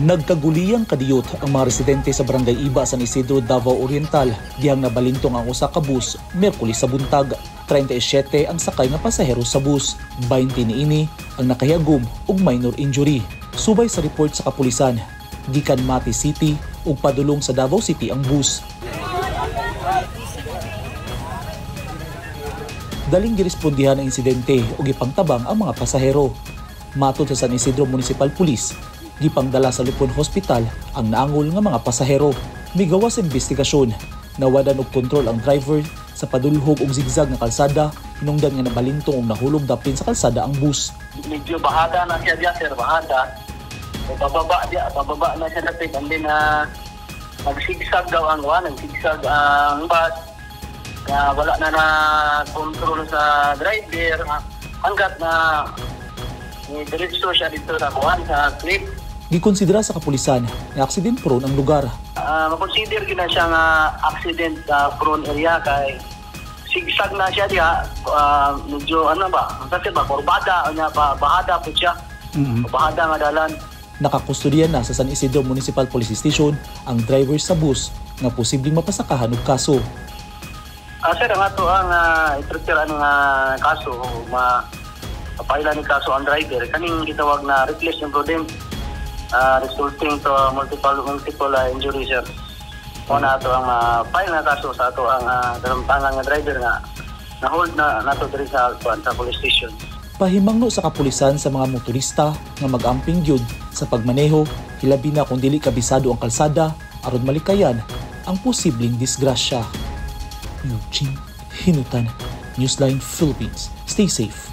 Nagkaguliyang kadiyot ang mga residente sa Barangay Iba, San Isidro, Davao Oriental dihang nabalintong ang usa ka bus Miyerkules sa buntag. 37 ang sakay nga pasahero sa bus, 20 niini ang nakahiyagom og minor injury. Subay sa report sa kapulisan, gikan Mati City ug padulong sa Davao City ang bus. Daling girespondihan ang insidente ug ipangtabang ang mga pasahero. Matod sa San Isidro Municipal Police, gipangdala sa Lupon Hospital ang naangol nga mga pasahero. Migawas sa investigasyon, nawadan og kontrol ang driver sa padulhog og zigzag nga kalsada, hinungdan nga nabalintong og nahulog dapin sa kalsada ang bus. Medyo bahada na siya diya, sir, bahada. Pababa na siya dapin, and then nagsigsag daw ang nagsigsag ang bus. Wala na kontrol sa driver, hanggat na diretso siya dito sa clip. Gikonsidera sa kapulisan na accident prone ang lugar. Makonsider gina siya nga accident prone area kay sigsag na siya diha, medyo kasi kurbada nya bahada po siya. Bahada nga dalan. Nakakustodiya na sa San Isidro Municipal Police Station ang driver sa bus nga posibleng mapasakahan og kaso. Sir, ang ato ang itriktiran nga kaso, mapailan ni kaso ang driver, kaning gitawag na reckless imprudent, resulting to multiple injuries, sir. Una ato ang file na kaso sa ato ang dalamtangan nga driver nga na-hold na nato diri sa police station. Pahimangno sa kapulisan sa mga motorista nga mag-amping gyud sa pagmaneho, hilabi na kung dili kabisado ang kalsada aron malikayan ang posibleng disgrasya. Eugene Hinutan, Newsline Philippines. Stay safe.